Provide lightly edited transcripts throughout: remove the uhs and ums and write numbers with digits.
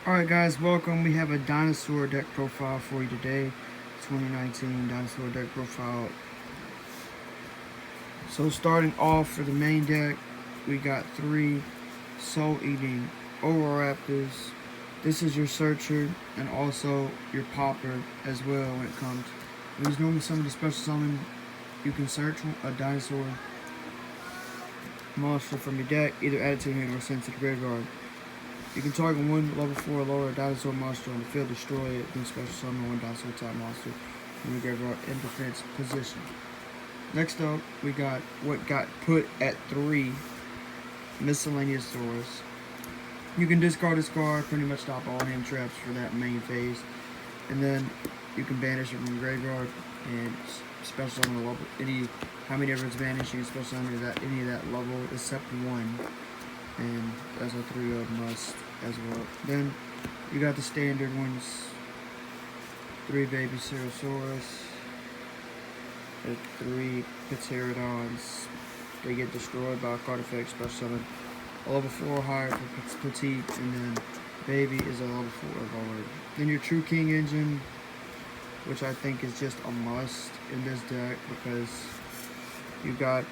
Alright guys, welcome. We have a dinosaur deck profile for you today. 2019 dinosaur deck profile. So starting off for the main deck, we got 3 soul-eating Oviraptors. This is your searcher and also your popper as well when it comes. When you normally summon the special summon, you can search a dinosaur monster from your deck, either add it to your hand or send it to the graveyard. You can target one level 4 or lower dinosaur monster on the field, destroy it, then special summon one dinosaur type monster from the graveyard in defense position. Next up, we got what got put at 3 miscellaneous doors. You can discard this card, pretty much stop all hand traps for that main phase, and then you can banish it from the graveyard and special summon a level. How many ever it's banished, you can special summon any of that level except 1. And that's a 3 must as well. Then you got the standard ones. 3 baby Ceratosaurus. 3 Pterodons. They get destroyed by a card effect special summon. A level 4 higher for petite, and then baby is a level 4 lower. Then your True King engine, which I think is just a must in this deck because you got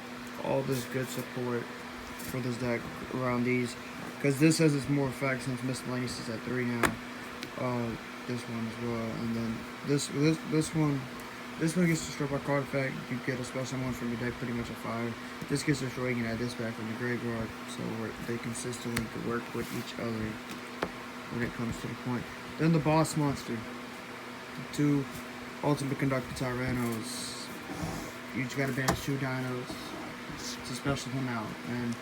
all this good support for this deck around these, because this has its more effect since miscellaneous is at 3 now. This one as well, and then this one gets destroyed by card effect. You get a special one from your deck, pretty much a fire. This gets destroyed, you can add this back from the graveyard, so they consistently can work with each other when it comes to the point. Then the boss monster, 2 ultimate conductor Tyrannos. You just gotta banish 2 dinos to special him out, and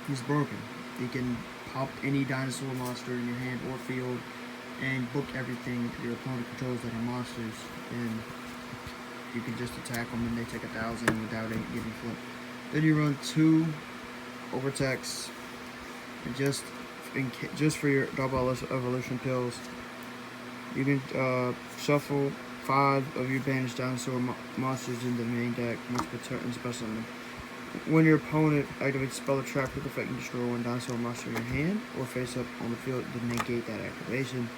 he's broken. He can pop any dinosaur monster in your hand or field and book everything your opponent controls that are monsters, and you can just attack them and they take 1,000 without it getting flipped. Then you run 2 Overtex, and just for your double evolution pills. You can shuffle 5 of your banished dinosaur monsters in the main deck once per turn special. When your opponent activates spell or trap with effect, you can destroy 1 dinosaur monster in your hand or face up on the field to negate that activation.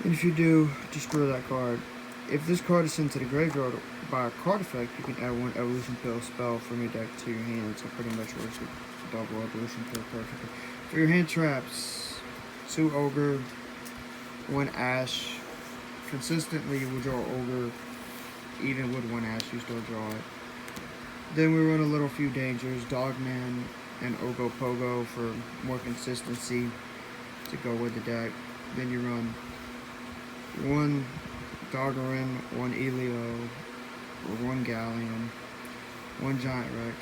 And if you do, destroy that card. If this card is sent to the graveyard by a card effect, you can add 1 evolution pill spell from your deck to your hand, so pretty much works with double evolution pill perfectly. For your hand traps, 2 ogre, 1 ash. Consistently you will draw ogre, even with 1 ash you still draw it. Then we run a little few dangers, Dogman and Ogo Pogo for more consistency to go with the deck. Then you run 1 Doggerin, 1 Elio, or 1 Galleon, 1 Giant Rex,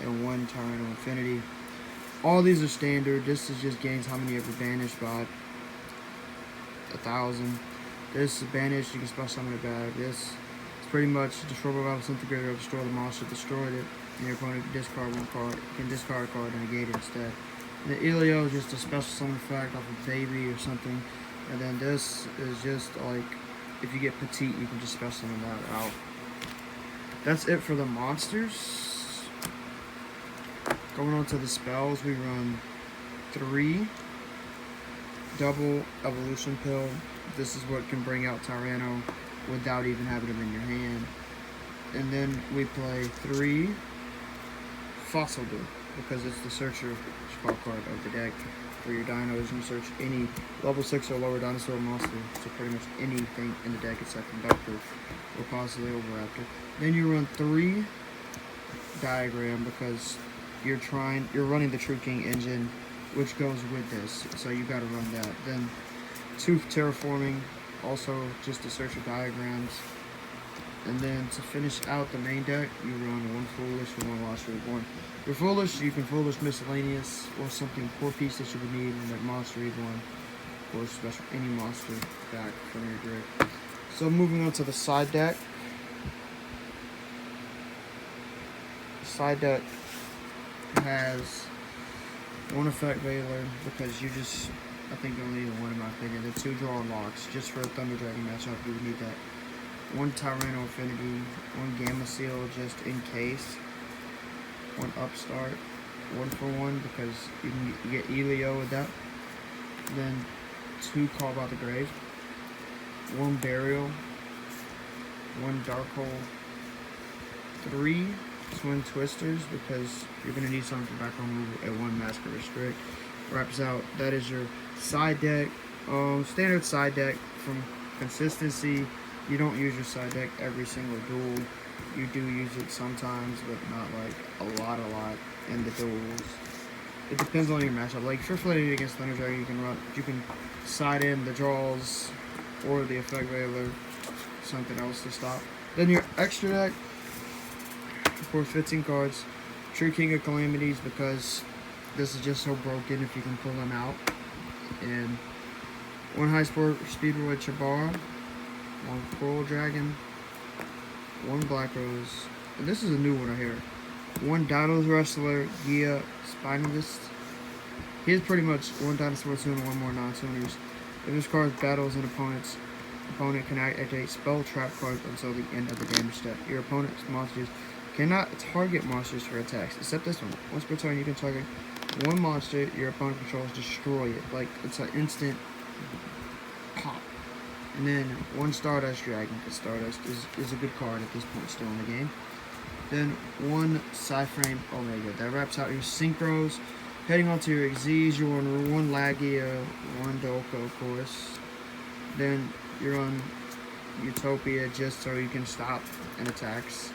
and 1 Tyranno Infinity. All these are standard. This is just gains how many ever banished by 1,000. This is banished, you can special summon it back. This pretty much destroy a battle sent to graveyard, destroy the monster, destroyed it, and your opponent can discard 1 card. You can discard a card and negate it instead. And the Elio is just a special summon effect off of baby or something. And then this is just like, if you get petite, you can just special summon that out. That's it for the monsters. Going on to the spells, we run 3 double evolution pill. This is what can bring out Tyranno without even having him in your hand. And then we play 3 Fossil Duel, because it's the searcher spell card of the deck. For your dinos, you search any level 6 or lower dinosaur monster, so pretty much anything in the deck except Conductor or possibly Oviraptor. Then you run 3 Diagram, because you're running the True King engine, which goes with this, so you gotta run that. Then 2 Terraforming, also just to search for diagrams. And then to finish out the main deck, you run 1 Foolish and 1 Lost Reborn. If you're Foolish, you can Foolish Miscellaneous or something core piece that you would need in that Monster Reborn, or special any monster back from your grid. So moving on to the side deck. The side deck has 1 Effect Veiler, because I think you only need 1 in my opinion. The 2 Draw Locks, just for a Thunder Dragon matchup, you would need that. 1 Tyranno Infinity, 1 Gamma Seal just in case, 1 Upstart, 1 for 1 because you can get Elio with that. Then 2 Call By the Grave, 1 Burial, 1 Dark Hole, 3 Twin Twisters, because you're going to need something for back home move, and 1 Massacre Restrict. Wraps out, that is your side deck. Standard side deck. From consistency, you don't use your side deck every single duel. You do use it sometimes, but not like a lot in the duels. It depends on your matchup. Like if you're fighting against Thunder Dragon, you can side in the draws or the effect veiler, something else to stop. Then your extra deck, of course, 15 cards. True King of Calamities, because this is just so broken if you can pull them out. And 1 High Speed with Chabar, 1 Coral Dragon, 1 Black Rose, and this is a new one right here. 1 Dino's Wrestler, Gia Spinalist. He has pretty much 1 Dinosaur Tune and 1 more non-tuners. If this card battles an opponent can activate spell trap cards until the end of the damage step. Your opponent's monsters cannot target monsters for attacks, except this one. Once per turn, you can target 1 monster your opponent controls, destroy it. Like, it's an instant pop. And then 1 Stardust Dragon, because Stardust is a good card at this point still in the game. Then 1 Psyframe Omega. That wraps out your Synchros. Heading on to your Xyz, you're on 1 Lagia, 1 Dolko, of course. Then you're on Utopia, just so you can stop an attacks.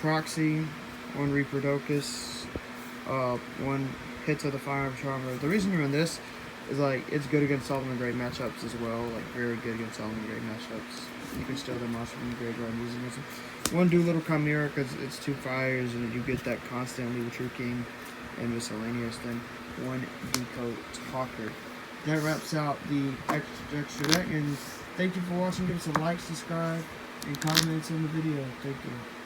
Proxy, 1 Reaperdocus, 1 Hit to the Fire Charmer. The reason you're on this is like it's good against Solomon Great matchups as well, like very good against Solomon Great matchups. You can steal their monster from the graveyard using this. 1 Doolittle Chimera, because it's 2 fires and you get that constantly with True King and Miscellaneous. Then 1 Deco Talker. That wraps out the extra deck, and thank you for watching. Give us a like, subscribe, and comments on the video. Thank you.